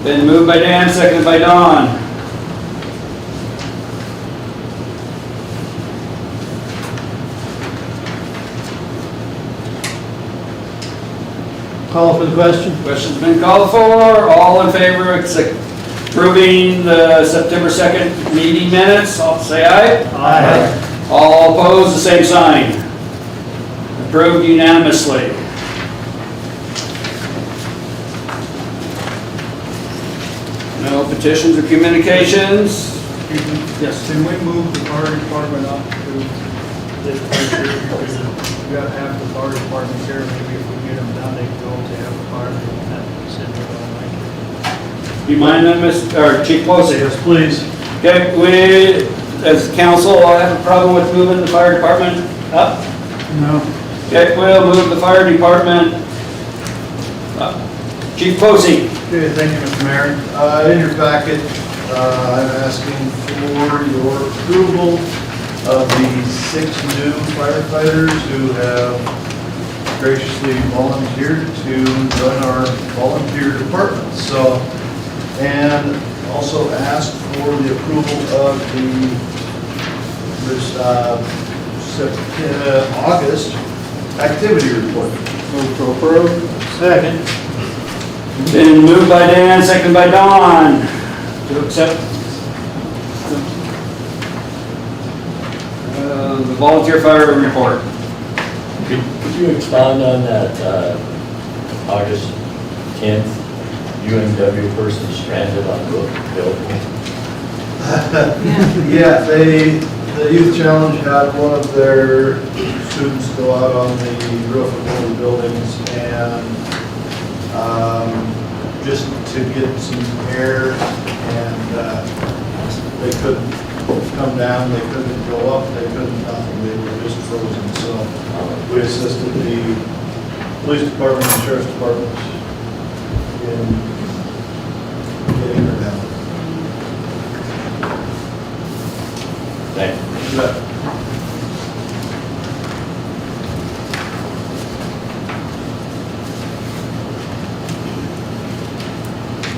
Been moved by Dan, seconded by Don. Call for the question. Question's been called for. All in favor of approving the September 2nd meeting minutes, I'll say aye. Aye. All opposed, the same sign. Approved unanimously. No petitions or communications? Yes. Can we move the fire department up to this place here? Because we got half the fire department here, maybe if we get them done, they can go to have the fire, they don't have to sit there all night. Do you mind that, Chief Pelosi? Yes, please. Okay, we, as council, I have a problem with moving the fire department up. No. Okay, we'll move the fire department up. Chief Pelosi. Okay, thank you, Mr. Mayor. In your packet, I'm asking for your approval of the 6 new firefighters who have graciously volunteered to run our volunteer department. So, and also ask for the approval of this August activity report. Move to approve. Second. Been moved by Dan, seconded by Don to accept the volunteer fire report. Could you expound on that August 10th UMW person stranded on the building? Yeah, the Youth Challenge had one of their students go out on the roof of one of the buildings and just to get some air, and they couldn't come down, they couldn't go up, they couldn't nothing, they were just frozen. So we assisted the police department and sheriff's department in getting her down. Thank you. But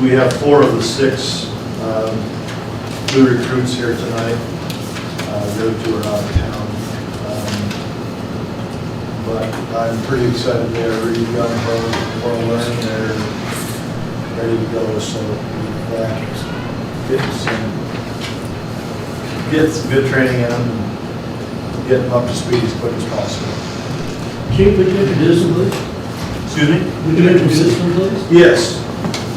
we have 4 of the 6 new recruits here tonight. The other 2 are out of town. But I'm pretty excited. They're really young, well learned, they're ready to go. So get some good training in them and get them up to speed as quick as possible. Chief, would you introduce them, please? Excuse me? Would you introduce them, please? Yes.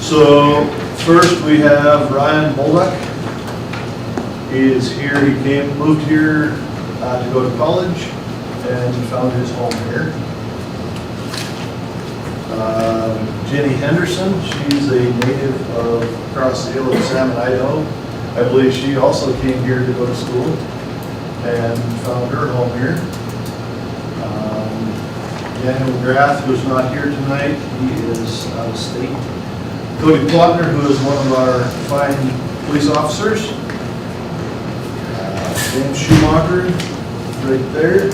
So first we have Ryan Moldock. He is here. He moved here to go to college and found his home here. Jenny Henderson. She's a native of Cross Hill in Salmon, Idaho. I believe she also came here to go to school and found her home here. Daniel McGrath, who's not here tonight, he is out of state. Cody Plotner, who is one of our fine police officers. James Schumacher, right there.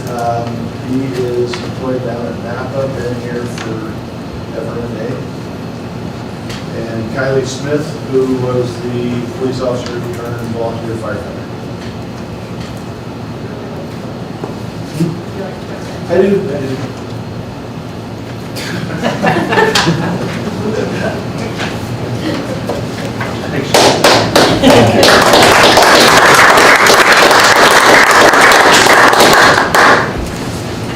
He is employed down at Napa, been here forever and a day. And Kylie Smith, who was the police officer who turned volunteer firefighter. I do.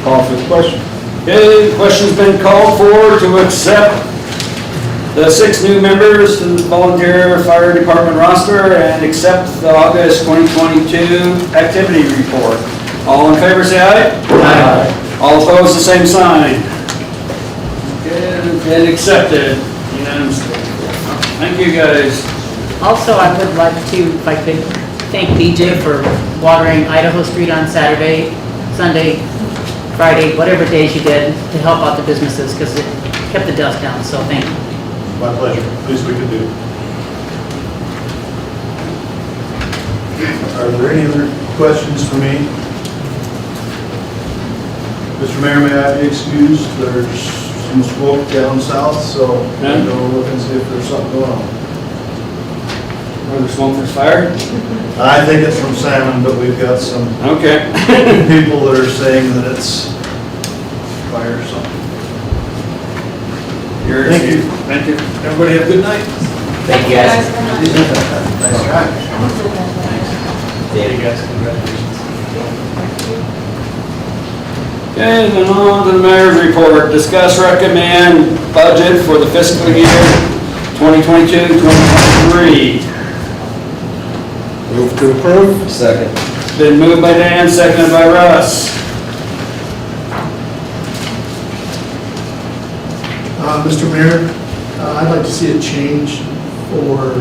Call for the question. Okay, the question's been called for to accept the 6 new members to the volunteer fire department roster and accept the August 2022 activity report. All in favor say aye. Aye. All opposed, the same sign. Okay, and accepted unanimously. Thank you, guys. Also, I would like to, if I could, thank BJ for watering Idaho Street on Saturday, Sunday, Friday, whatever days you did to help out the businesses because it kept the dust down, so thank you. My pleasure. Least we can do. Are there any other questions for me? Mr. Mayor, may I be excused? There's some smoke down south, so I'm going to look and see if there's something going on. Where the smoke is fired? I think it's from salmon, but we've got some Okay. people that are saying that it's fire or something. Thank you. Thank you. Everybody have a good night. Thank you, guys. Nice try. Hey, guys, congratulations. Okay, then on to the mayor's report. Discuss, recommend budget for the fiscal year 2022-2023. Move to approve. Second. Been moved by Dan, seconded by Russ. Mr. Mayor, I'd like to see a change for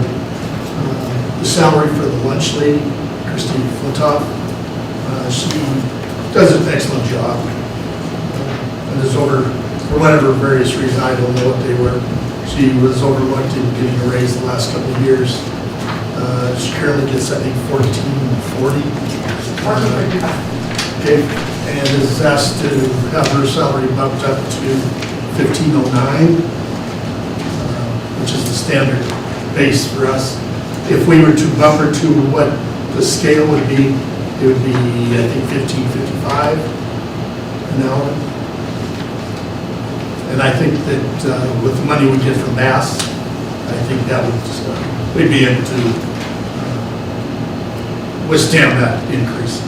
the salary for the lunch lady, Christine Flintoff. She does an excellent job. And is over, for whatever various reason, I don't know what they were, she was overlooked in getting a raise the last couple of years. She currently gets, I think, $14.40. Okay, and is asked to have her salary bumped up to $15.09, which is the standard base for us. If we were to bump her to what the scale would be, it would be, I think, $15.55 an hour. And I think that with the money we get from Bass, I think that would, we'd be able to withstand that increase.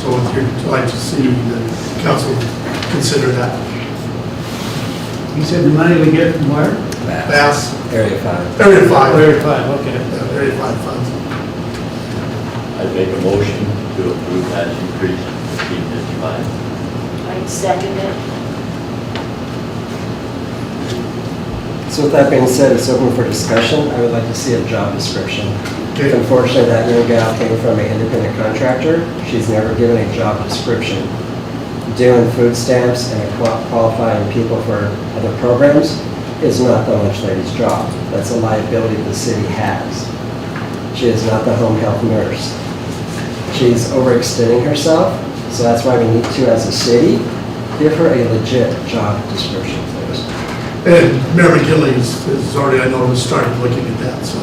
So if you'd like to see the council consider that. You said the money we get from where? Bass, Area 5. Area 5. Area 5, okay. Yeah, Area 5 funds. I'd make a motion to approve that increase to $15.55. I second it. So with that being said, it's open for discussion. I would like to see a job description. Okay. Unfortunately, that young gal came from an independent contractor. She's never given a job description. Doing food stamps and qualifying people for other programs is not the lunch lady's job. That's a liability the city has. She is not the home health nurse. She's overextending herself, so that's why we need to, as a city, give her a legit job description, please. And Mayor McGinley is already, I know, has started looking at that, so.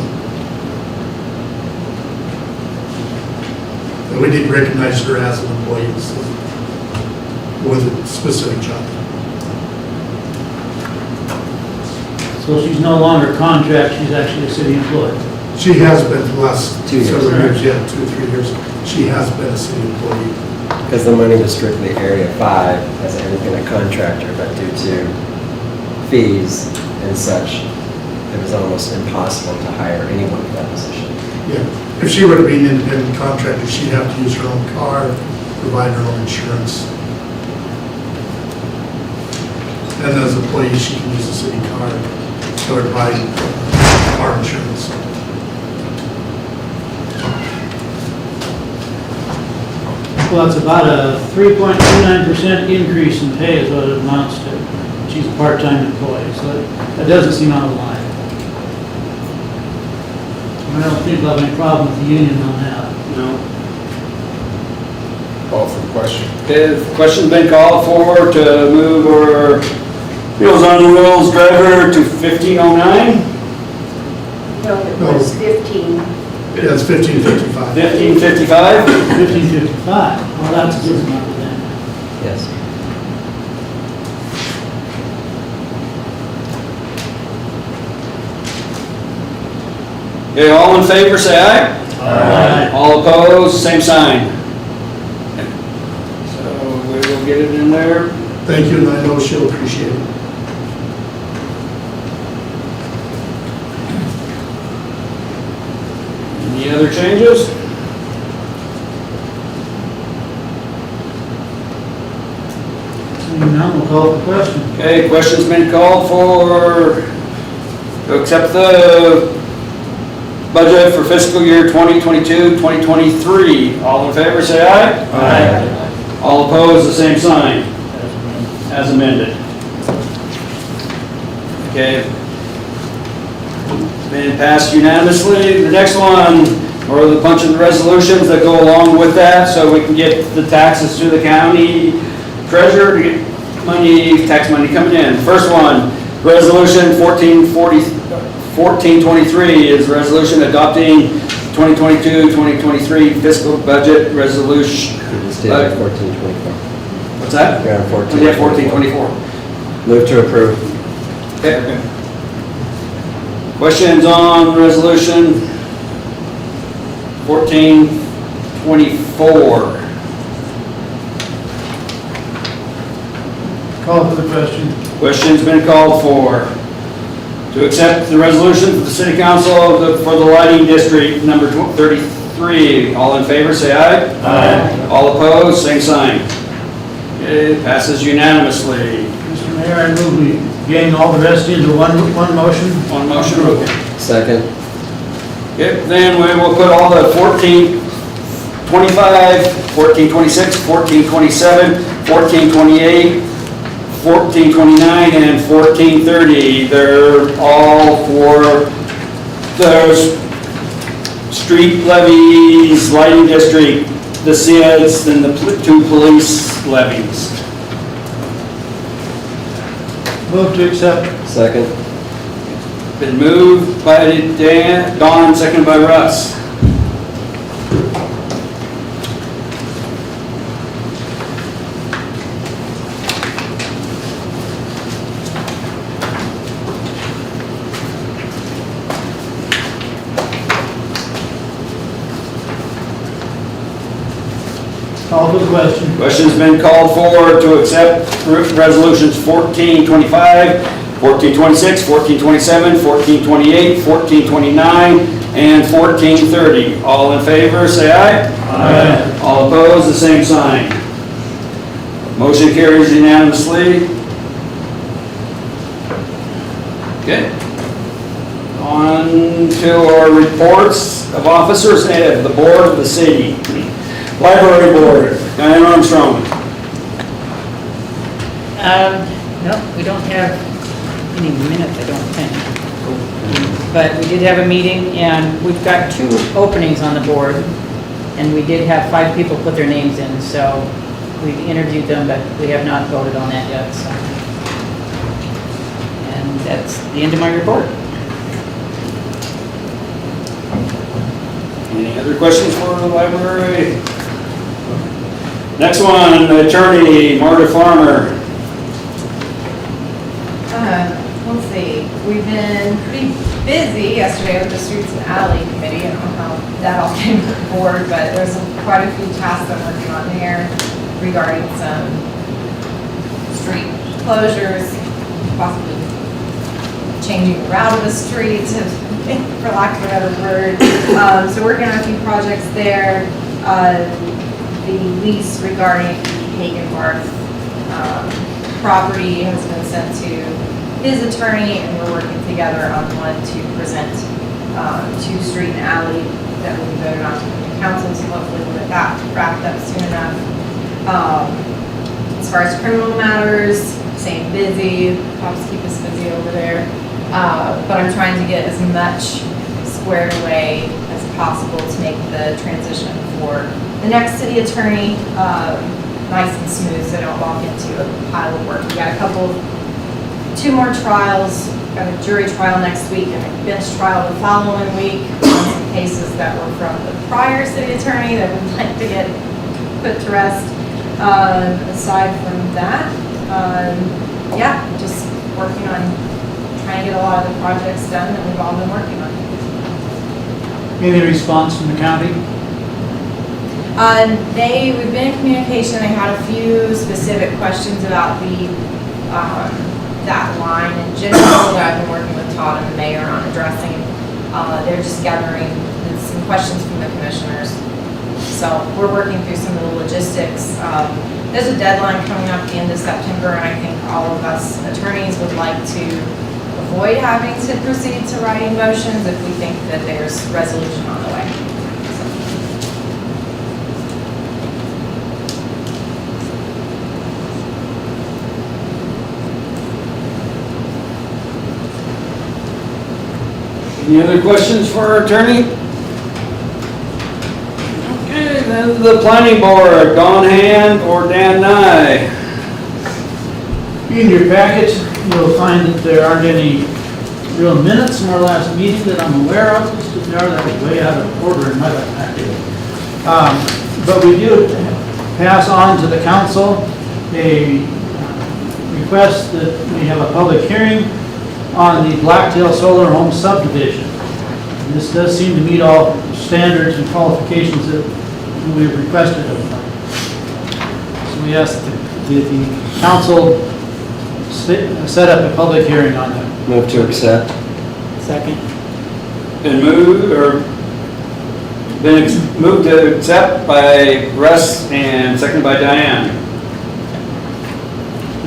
And we need to recognize her as an employee with a specific job. So she's no longer contract, she's actually a city employee. She has been for the last 2 years. several years, yeah, 2 or 3 years. She has been a city employee. Because the money was strictly Area 5 as an independent contractor, but due to fees and such, it was almost impossible to hire anyone for that position. Yeah, if she were to be an independent contractor, she'd have to use her own car, provide her own insurance. And as an employee, she can use the city car to provide car insurance. Well, it's about a 3.29% increase in pay is what it amounts to. She's a part-time employee, so that doesn't seem out of line. I don't think we'll have any problem with the union on that. No. Call for the question. Okay, the question's been called for to move our Meals on Wheels driver to $15.09, No, it was 15. Yeah, it's $15.55. $15.55. $15.55, well, that's a good amount then. Yes. Okay, all in favor, say aye. Aye. All opposed, same sign. So we will get it in there. Thank you, and I know she'll appreciate it. Any other changes? Seeing none, we'll call for the question. Okay, question's been called for to accept the budget for fiscal year 2022-2023. All in favor, say aye. Aye. All opposed, the same sign, as amended. Okay. Been passed unanimously. The next one, or the bunch of the resolutions that go along with that, so we can get the taxes to the county treasurer to get money, tax money coming in. First one, resolution 1440 1423 is resolution adopting 2022-2023 fiscal budget resolution. We just did 1424. What's that? We're on 14. Yeah, 1424. Move to approve. Okay. Questions on resolution 1424? Call for the question. Question's been called for. To accept the resolution for the city council for the lighting district number 33. All in favor, say aye. Aye. All opposed, same sign. Okay, passes unanimously. Mr. Mayor, I move we gang all the rest into one motion. One motion, okay. Second. Okay, then we will put all the 1425, 1426, 1427, 1428, 1429, and 1430. They're all for those street levies, lighting district, the SIDS, and the two police levies. Move to accept. Second. Been moved by Don, seconded by Russ. Call for the question. Question's been called for to accept resolutions 1425, 1426, 1427, 1428, 1429, and 1430. All in favor, say aye. Aye. All opposed, the same sign. Motion carries unanimously. Okay. On to our reports of officers and the board of the city. Library board, Diane Armstrong. No, we don't have any minutes, I don't think. But we did have a meeting, and we've got 2 openings on the board, and we did have 5 people put their names in, so we've interviewed them, but we have not voted on that yet, so. And that's the end of my report. Any other questions for the library? Next one, attorney Marta Farmer. Let's see, we've been pretty busy yesterday with the Streets and Alley Committee. I don't know how that all came to the board, but there's quite a few tasks I'm working on there regarding some street closures, possibly changing the route of the street, for lack of a better word. So working on a few projects there. The lease regarding Hagen Barth property has been sent to his attorney, and we're working together on one to present to Street and Alley that will be voted on to the council, so hopefully we'll get that wrapped up soon enough. As far as criminal matters, staying busy, cops keep us busy over there, but I'm trying to get as much squared away as possible to make the transition for the next city attorney nice and smooth, so I don't walk into a pile of work. We got two more trials, got a jury trial next week and a bench trial the following week on some cases that were from the prior city attorney that we'd like to get put to rest. Aside from that, yeah, just working on trying to get a lot of the projects done that we've all been working on. Any response from the county? We've been in communication. They had a few specific questions about that line in general that I've been working with Todd and the mayor on addressing. They're just gathering some questions from the commissioners. So we're working through some of the logistics. There's a deadline coming up at the end of September, and I think all of us attorneys would like to avoid having to proceed to writing motions if we think that there's resolution on the way. Any other questions for our attorney? Okay, then the planning board, Don Hand or Dan Nye. In your packet, you'll find that there aren't any real minutes from our last meeting that I'm aware of. If they are, that was way out of order in my packet. But we do pass on to the council a request that we have a public hearing on the Blacktail Solar Home subdivision. And this does seem to meet all standards and qualifications that we've requested of them. So we ask that the council set up a public hearing on that. Move to accept. Second. Been moved to accept by Russ and seconded by Diane.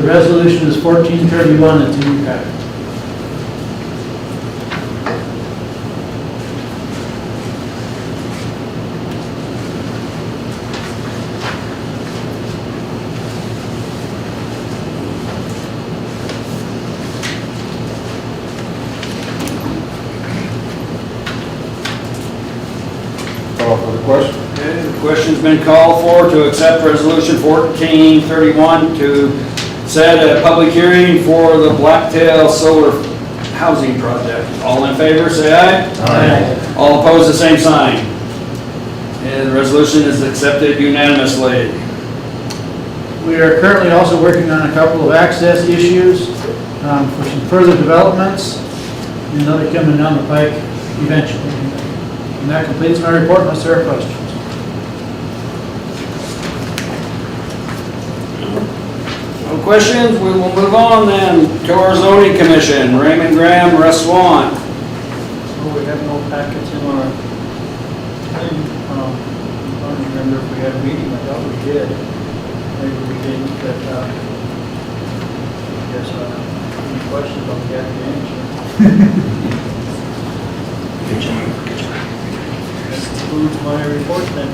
The resolution is 1431, it's in your packet. Call for the question. Okay, the question's been called for to accept resolution 1431 to set a public hearing for the Blacktail Solar Housing Project. All in favor, say aye. Aye. All opposed, the same sign. And the resolution is accepted unanimously. We are currently also working on a couple of access issues for some further developments, and another coming down the pike eventually. And that completes my report, unless there are questions. No questions? We will move on then to our zoning commission. Raymond Graham, Russ Swan. So we have no packets in our thing. I don't remember if we had a meeting, I thought we did. Maybe we didn't, but, I guess, any questions, I'll get the answer. That concludes my report then.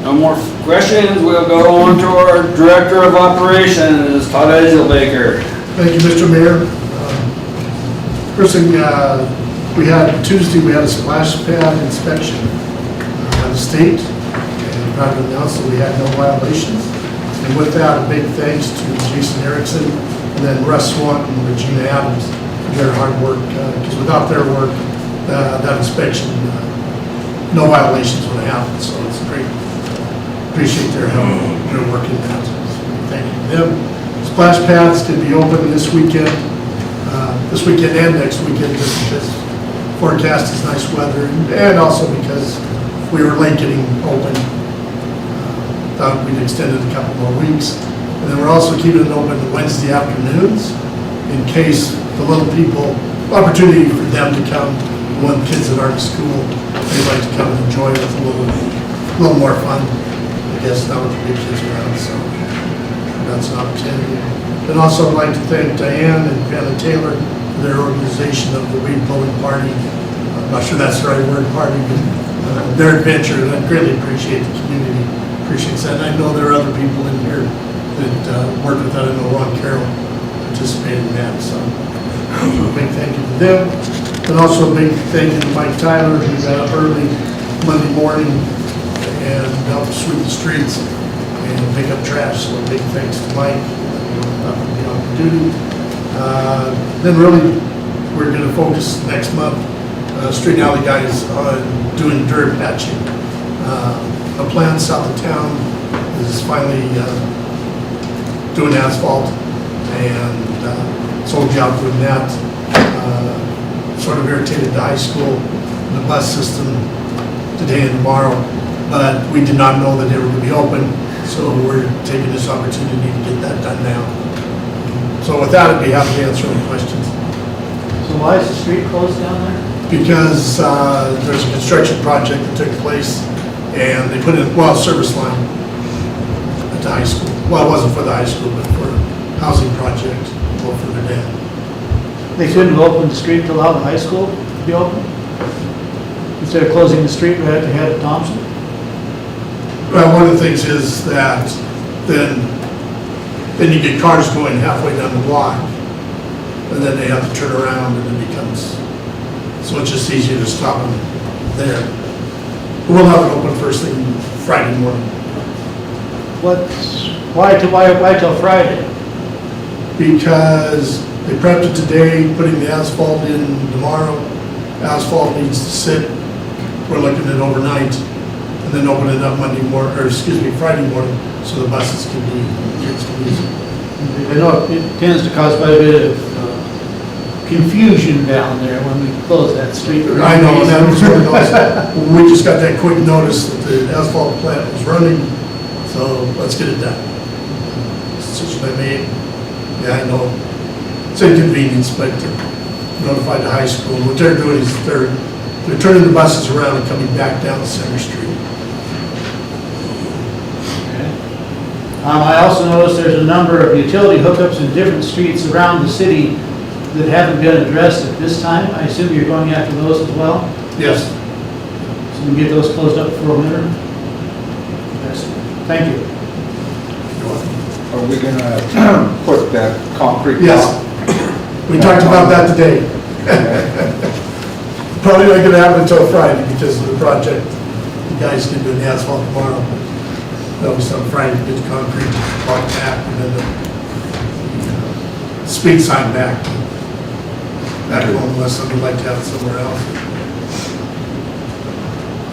No more questions. We'll go on to our Director of Operations, Todd Ezelbaker. Thank you, Mr. Mayor. First thing, we had Tuesday, we had a splash pad inspection by the state, and proud to announce that we had no violations. And with that, a big thanks to Jason Erickson, and then Russ Swanton and Regina Adams for their hard work, because without their work, that inspection, no violations would have happened, so it's great. Appreciate their help, their work in that. So thank you to them. Splash pads can be open this weekend and next weekend, just because forecast is nice weather, and also because we were late getting open. Thought we'd extend it a couple more weeks. And then we're also keeping it open Wednesday afternoons in case the little people, opportunity for them to come, when kids that aren't in school, they'd like to come and enjoy it with a little more fun. I guess now with the big kids around, so that's an opportunity. And also I'd like to thank Diane and Vanna Taylor for their organization of the Weed Blowing Party. I'm not sure that's the right word, party, but their adventure, and I greatly appreciate the community, appreciates that. And I know there are other people in here that worked with that. I know Ron Carroll participated in that, so a big thank you to them. And also a big thank you to Mike Tyler, who got up early Monday morning and help sweep the streets and pick up trash. So a big thanks to Mike on duty. Then really, we're going to focus next month, Street and Alley guys, on doing dirt patching. A plan south of town is finally doing asphalt, and so we'll be out doing that. Sort of irritated the high school and the bus system today and tomorrow. But we did not know that they were going to be open, so we're taking this opportunity to get that done now. So with that, I'd be happy to answer any questions. So why is the street closed down there? Because there's a construction project that took place, and they put in, service line at the high school. Well, it wasn't for the high school, but for a housing project a little further down. They couldn't open the street to allow the high school to be open? Instead of closing the street right at the head of Thompson? Well, one of the things is that then you get cars going halfway down the block, and then they have to turn around, and it becomes, so it's just easier to stop them there. We'll have it open first thing Friday morning. Why till Friday? because they prepped it today, putting the asphalt in tomorrow. Asphalt needs to sit, we're looking at overnight, and then open it up Friday morning, so the buses can be, kids can use it. I know it tends to cause quite a bit of confusion down there when we close that street. I know, and that was one of those, we just got that quick notice that the asphalt plant was running, so let's get it done. Decision I made, yeah, I know, it's inconvenience, but notified the high school. What they're doing is they're turning the buses around and coming back down Center Street. I also noticed there's a number of utility hookups in different streets around the city that haven't been addressed at this time. I assume you're going after those as well? Yes. So we can get those closed up for winter? Yes. Thank you. Are we gonna put that concrete Yes. block? We talked about that today. Probably not gonna happen until Friday because of the project. The guys can do the asphalt tomorrow. That'll be some Friday to get the concrete block back and then the speed sign back. Back home unless somebody would like to have it somewhere else.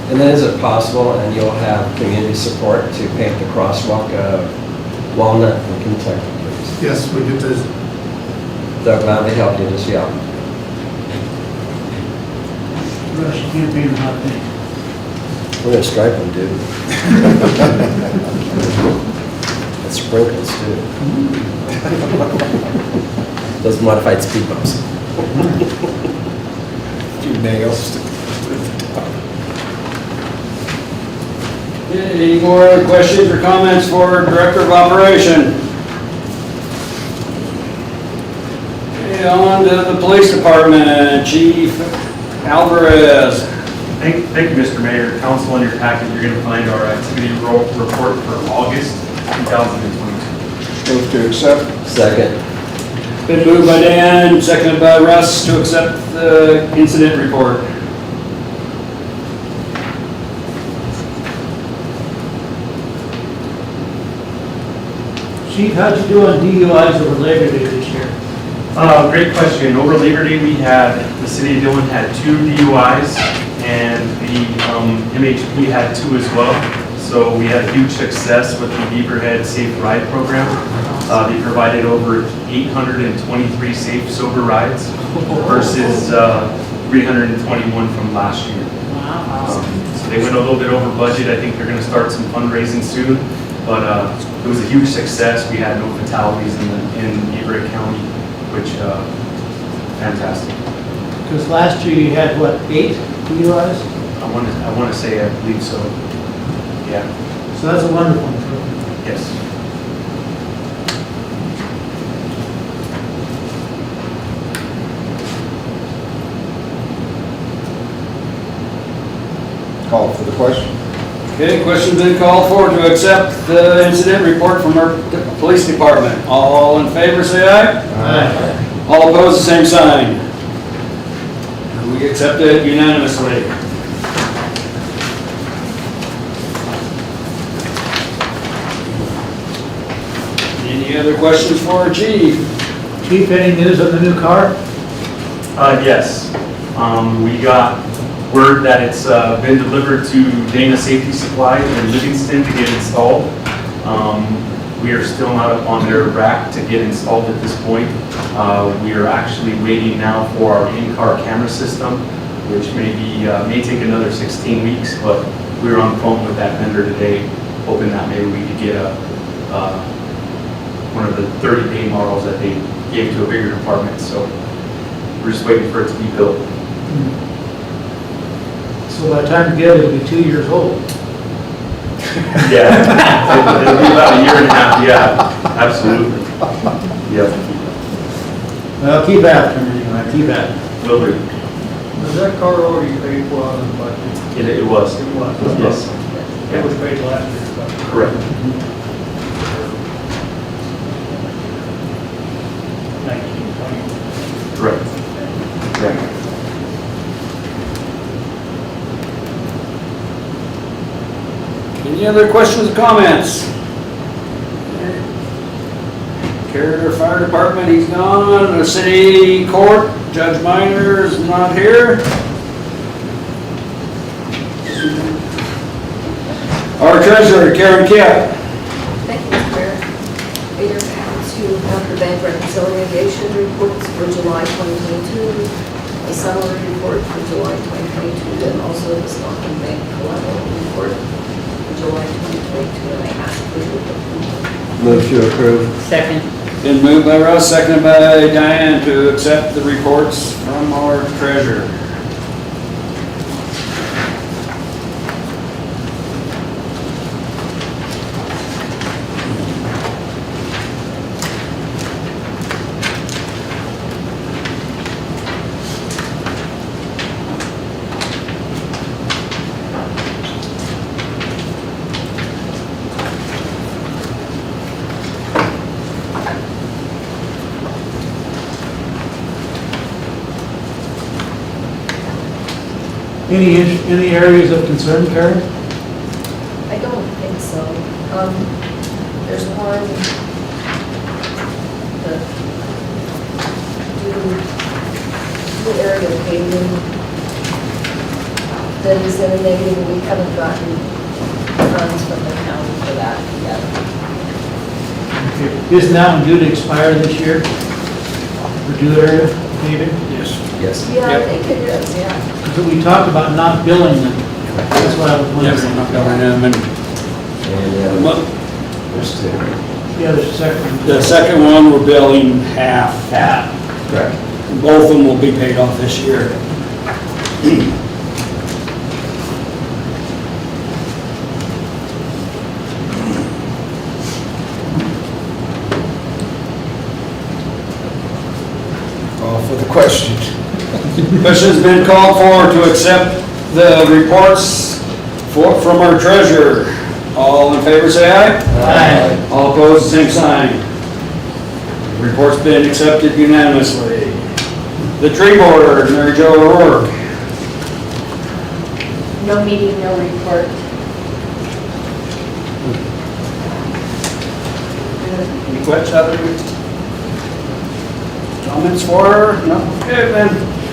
And then is it possible, and you'll have community support to paint the crosswalk of Walnut and Kentucky, please? Yes, we get this. They'll gladly help you, just yell. Rush, you can't paint them hot pink. We're gonna stripe them, dude. And sprinkles, too. Those modified speed bumps. Few nails. Any more questions or comments for Director of Operation? Okay, on to the Police Department, Chief Alvarez. Thank you, Mr. Mayor. Council, in your packet, you're going to find our activity report for August 2022. Move to accept. Second. Been moved by Dan, seconded by Russ to accept the incident report. Chief, how'd you do on DUIs over Labor Day this year? Great question. Over Labor Day, the city of Dillon had 2 DUIs, and the MHP had 2 as well. So we had huge success with the Beaverhead Safe Ride program. They provided over 823 safe, sober rides versus 321 from last year. So they went a little bit over budget. I think they're going to start some fundraising soon, but it was a huge success. We had no fatalities in Beaverhead County, which fantastic. Because last year you had, what, 8 DUIs? I want to say, I believe so. Yeah. So that's a wonderful improvement. Yes. Call for the question. Okay, question's been called for to accept the incident report from our police department. All in favor, say aye. Aye. All opposed, the same sign. We accept it unanimously. Any other questions for our chief? Chief, any news on the new car? Yes. We got word that it's been delivered to Dana Safety Supply in Livingston to get installed. We are still not up on their rack to get installed at this point. We are actually waiting now for our in-car camera system, which may take another 16 weeks, but we were on the phone with that vendor today, hoping that maybe we could get one of the 30-day models that they gave to a bigger department. So we're just waiting for it to be built. So by the time you get it, it'll be 2 years old. Yeah, it'll be about a year and a half, yeah, absolutely. Yep, Well, keep after me, anyway, keep after me. will do. Was that car already paid for out of the budget? It was, It was. yes, It was paid last year's budget. correct. 19, 20. Correct. Correct. Any other questions or comments? Carrier Fire Department, he's gone. The City Court, Judge Minor's not here. Our Treasurer, Karen Kipp. Thank you, Mr. Mayor. Mayor, to have the bank reconciliation reports for July 2022, a summary report for July 2022, and also the Stockton Bank collateral report for July 2022, and I ask for your approval. Move to approve. Second. Been moved by Russ, seconded by Diane to accept the reports from our treasurer. Any areas of concern, Karen? I don't think so. There's one, the area of paving that is in a negative, and we haven't gotten funds from the county for that yet. Okay. Isn't that one due to expire this year? For due area paving? Yes. Yes. Yeah, I think it is, yeah. Because we talked about not billing them. That's why I was Yes, I'm wondering. not going in. And there's two. Yeah, there's a second. one. The second one, we're billing half. Correct. Both of them will be paid off this year. Call for the question. Question's been called for to accept the reports from our treasurer. All in favor, say aye. Aye. All opposed, same sign. Report's been accepted unanimously. The tree board, Mary Jo O'Rourke. No meeting, no report. Any questions? Comments for her? No? Okay, then.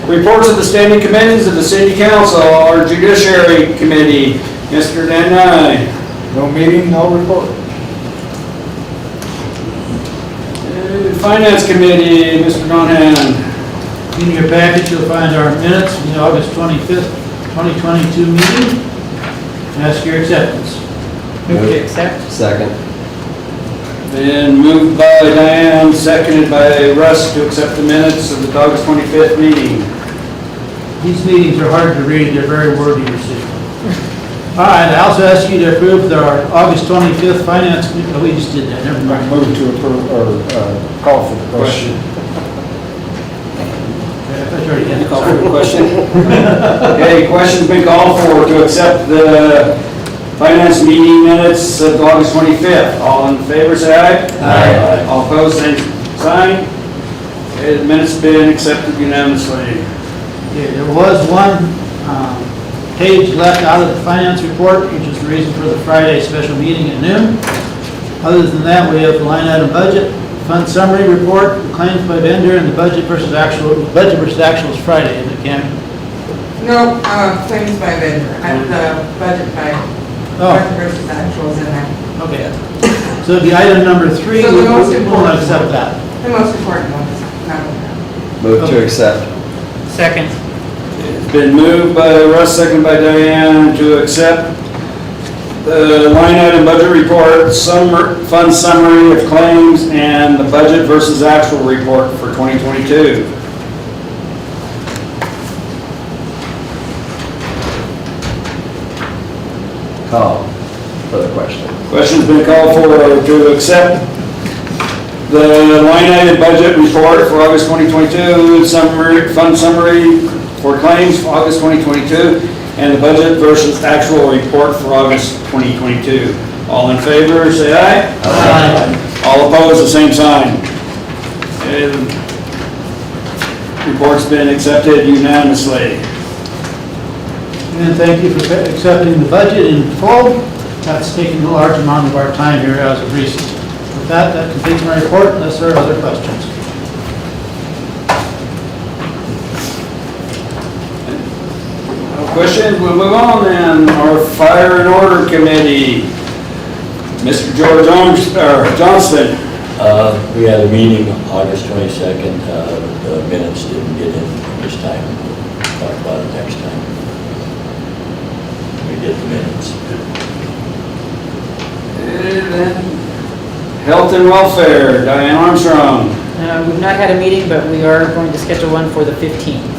Reports of the standing committees of the city council, our judiciary committee, Mr. Dan Nye. No meeting, no report. Finance committee, Mr. Donhan. In your package, you'll find our minutes from the August 25th, 2022 meeting. Ask your acceptance. Move to accept. Second. Been moved by Diane, seconded by Russ to accept the minutes of the August 25th meeting. These meetings are hard to read, they're very wordy, you see. All right, I also ask you to approve our August 25th finance, oh, we just did that, never mind. Move to approve, or call for the question. I thought you already had Call for the question. Okay, question's been called for to accept the finance meeting minutes of August 25th. All in favor, say aye. Aye. All opposed, same sign. Okay, the minutes been accepted unanimously. Okay, there was one page left out of the finance report, which is the reason for the Friday special meeting at noon. Other than that, we have the line item budget, fund summary report, the claims by vendor, and the budget versus actual is Friday, isn't it, Cam? No, claims by vendor. I have the budget by budget versus actuals in there. Okay. So the item number 3, So the most we'll important not accept that. The most important one is not that. Move to accept. Second. It's been moved by Russ, seconded by Diane to accept the line item budget report, fund summary of claims, and the budget versus actual report for 2022. Call for the question. Question's been called for to accept the line item budget report for August 2022, fund summary for claims for August 2022, and the budget versus actual report for August 2022. All in favor, say aye. Aye. All opposed, the same sign. And report's been accepted unanimously. And thank you for accepting the budget in full. That's taken a large amount of our time here as of recent. That completes my report, unless there are other questions. No questions, we'll move on then. Our Fire and Order Committee, Mr. George Johnston. We had a meeting August 22nd, the minutes didn't get in this time. Talk about it next time. We get the minutes. And then Health and Welfare, Diane Armstrong. We've not had a meeting, but we are going to schedule one for the 15th.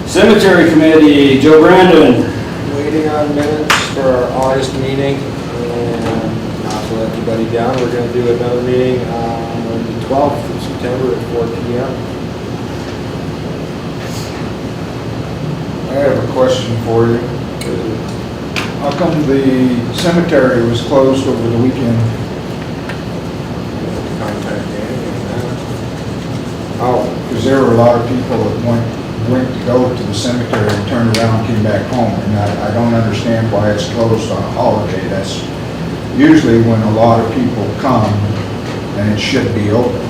Cemetery Committee, Joe Brandon. Waiting on minutes for our August meeting, and not to let anybody down, we're gonna do another meeting on the 12th of September at 4 p.m. I have a question for you. How come the cemetery was closed over the weekend? Contact Danny on that. Oh, because there were a lot of people that went to go to the cemetery and turned around and came back home. And I don't understand why it's closed on a holiday. That's usually when a lot of people come and it should be open,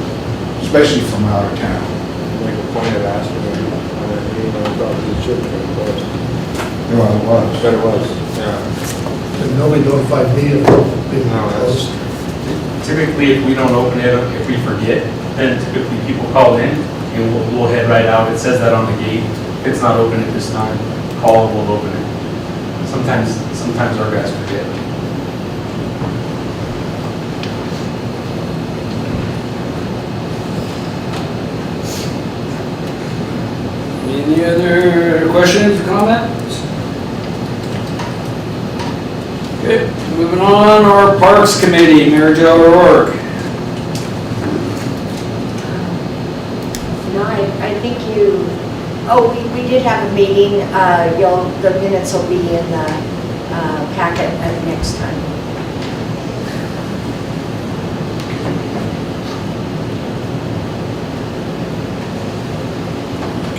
especially from out of town. Make a point of asking them on that meeting, I thought it should have been closed. Well, it was. But it was, yeah. And nobody notified me of it being No, that's- closed. Typically, if we don't open it, if we forget, then typically people call in and we'll head right out. It says that on the gate. If it's not open at this time, call and we'll open it. Sometimes our guys forget. Any other questions or comments? Okay, moving on, our Parks Committee, Mary Jo O'Rourke. No, I think we did have a meeting, the minutes will be in the packet at next time.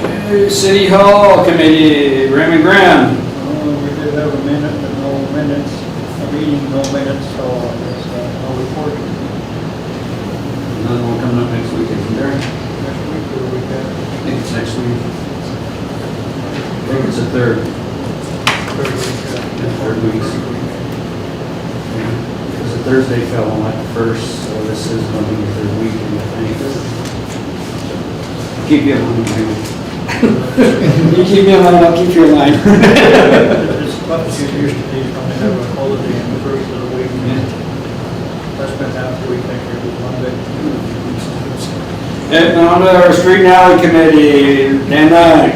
Okay, City Hall Committee, Raymond Graham. We did have a minute, but no minutes, a meeting, no minutes, so there's no report. Another one coming up next week, isn't there? Next week or the week I after. think it's next week. I think it's the third. Third weeks. Because the Thursday fell on like the first, so this is going to be the third week, I think. Keep you in line. You keep me in line, I'll keep you in line. It's about to get used to these when they have a holiday in the first of the week. That's been half the week, next year was Monday. And on to our Street and Alley Committee, Dan Knight.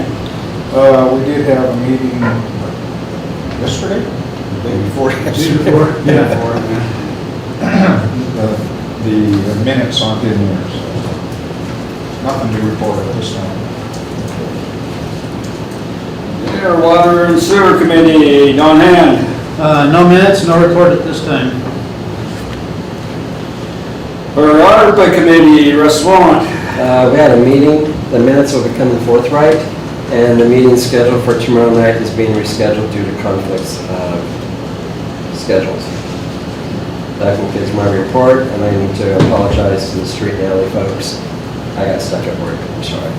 We did have a meeting yesterday, the day before yesterday. The minutes aren't in there, so nothing to report at this time. Our Water and Sewer Committee, Don Hand. No minutes, no report at this time. Our ARPA Committee, Russ Swan. We had a meeting, the minutes will be coming forthright, and the meeting scheduled for tomorrow night is being rescheduled due to conflicts of schedules. That concludes my report, and I need to apologize to the Street and Alley folks. I got stuck at work, I'm sorry.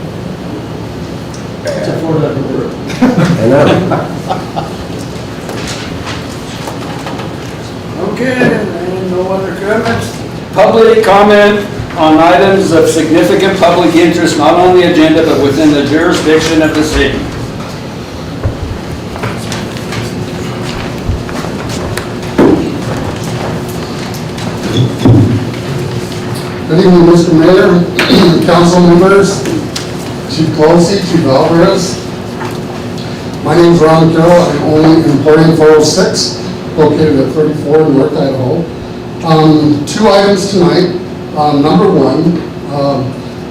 It's a four-letter word. I know. Okay, and no other comments? Public comment on items of significant public interest, not on the agenda, but within the jurisdiction of the city. Good evening, Mr. Mayor, council members, Chief Closey, Chief Alvarez. My name is Ron Carroll. I'm owning Emporium 406, located at 34 North Idaho. Two items tonight. Number one,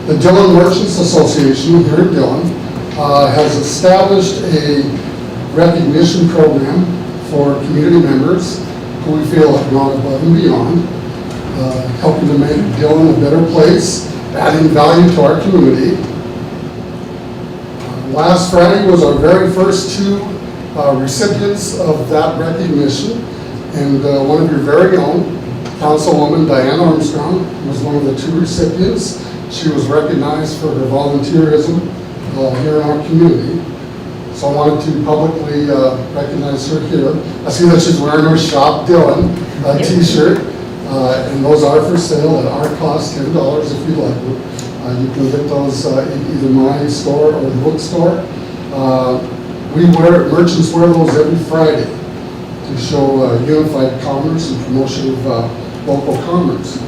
the Dillon Merchants Association here in Dillon has established a recognition program for community members who we feel have gone above and beyond, helping to make Dillon a better place, adding value to our community. Last Friday was our very first two recipients of that recognition, and one of your very own, Councilwoman Diane Armstrong, was one of the 2 recipients. She was recognized for her volunteerism here in our community. So I wanted to publicly recognize her here. I see that she's wearing her Shop Dylan t-shirt, and those are for sale at our cost, $10 if you'd like them. You can get those in either my store or the bookstore. Merchants wear those every Friday to show unified commerce and promotion of local commerce.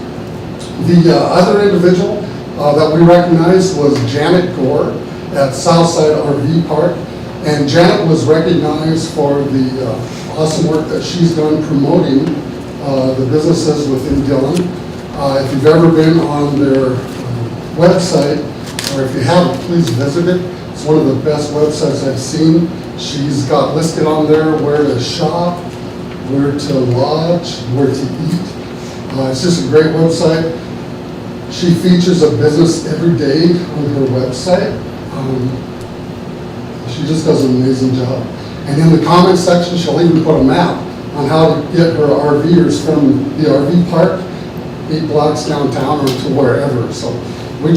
The other individual that we recognized was Janet Gore at Southside RV Park. And Janet was recognized for the awesome work that she's done promoting the businesses within Dillon. If you've ever been on their website, or if you haven't, please visit it. It's one of the best websites I've seen. She's got listed on there where to shop, where to lodge, where to eat. It's just a great website. She features a business every day on her website. She just does an amazing job. And in the comment section, she'll even put a map on how to get her RVers from the RV park 8 blocks downtown or to wherever. So I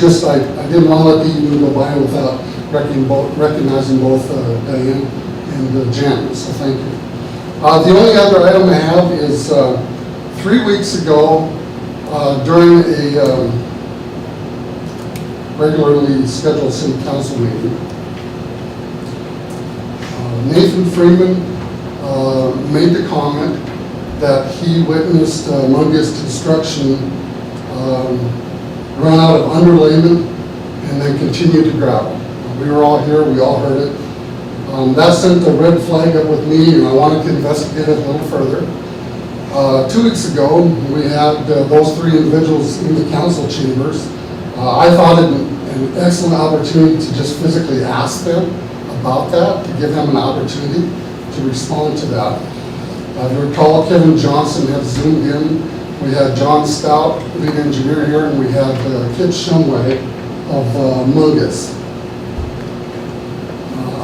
didn't want to let the evening go by without recognizing both Diane and Jan, so thank you. The only other item I have is 3 weeks ago, during a regularly scheduled city council meeting, Nathan Freeman made the comment that he witnessed Mungus Construction run out of underlayment and then continue to gravel. We were all here, we all heard it. That sent a red flag up with me, and I wanted to investigate it a little further. 2 weeks ago, we had those 3 individuals in the council chambers. I thought it an excellent opportunity to just physically ask them about that, to give them an opportunity to respond to that. If you recall, Kevin Johnson had zoomed in. We had John Stout, lead engineer here, and we had Kit Shumway of Mungus.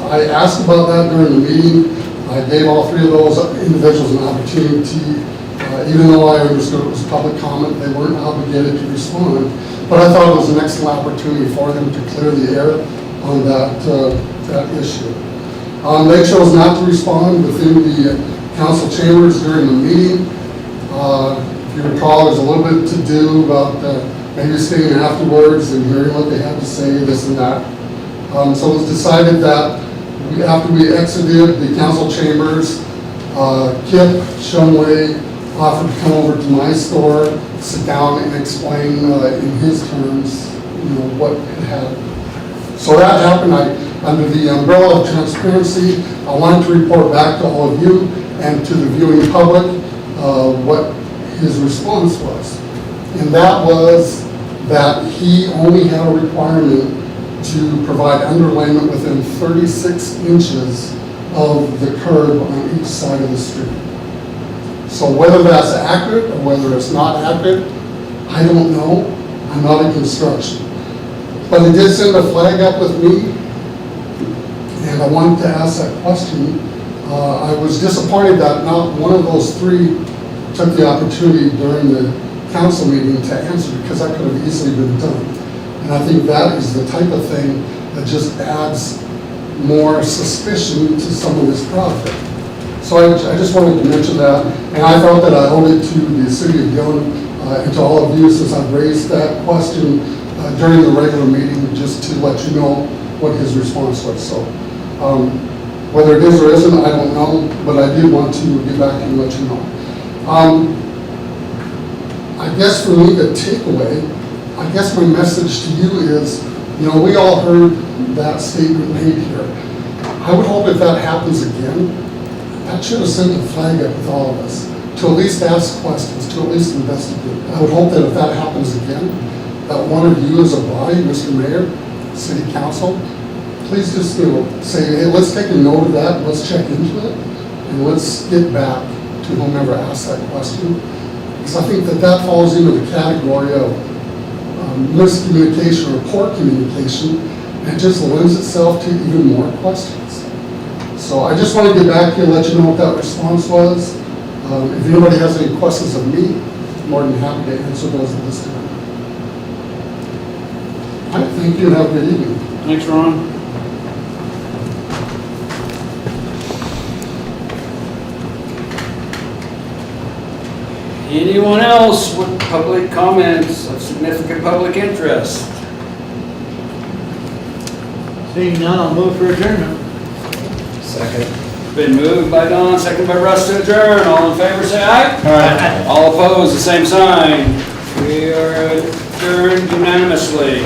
I asked about that during the meeting. I gave all 3 of those individuals an opportunity. Even though I understood it was public comment, they weren't obligated to respond. But I thought it was an excellent opportunity for them to clear the air on that issue. They chose not to respond within the council chambers during the meeting. If you recall, there's a little bit to do about maybe staying afterwards and hearing what they had to say, this and that. So it was decided that after we exited the council chambers, Kip Shumway offered to come over to my store, sit down and explain in his terms, what had happened. So that happened. Under the umbrella of transparency, I wanted to report back to all of you and to the viewing public what his response was. And that was that he only had a requirement to provide underlayment within 36 inches of the curb on each side of the street. So whether that's accurate or whether it's not accurate, I don't know. I'm not in construction. But it did send a flag up with me, and I wanted to ask that question. I was disappointed that not one of those 3 took the opportunity during the council meeting to answer, because that could have easily been done. And I think that is the type of thing that just adds more suspicion to some of this project. So I just wanted to mention that, and I felt that I owed it to the city of Dillon and to all of you, since I've raised that question during the regular meeting, just to let you know what his response was. So whether it is or isn't, I don't know, but I did want to get back and let you know. I guess for me, the takeaway, I guess my message to you is, we all heard that statement made here. I would hope if that happens again, that should have sent a flag up with all of us, to at least ask questions, to at least investigate. I would hope that if that happens again, that one of you as a body, Mr. Mayor, City Council, please just, say, hey, let's take a note of that, let's check into it, and let's get back to whomever asked that question. Because I think that falls into the category of miscommunication or poor communication, and it just lends itself to even more questions. So I just want to get back to you and let you know what that response was. If anybody has any questions of me, I'm more than happy to answer those at this time. All right, thank you and have a good evening. Thanks, Ron. Anyone else with public comments of significant public interest? Seeing none, I'll move for adjournment. Second. Been moved by Don, second by Russ to adjourn. All in favor, say aye. Aye. All opposed, the same sign. We are adjourned unanimously.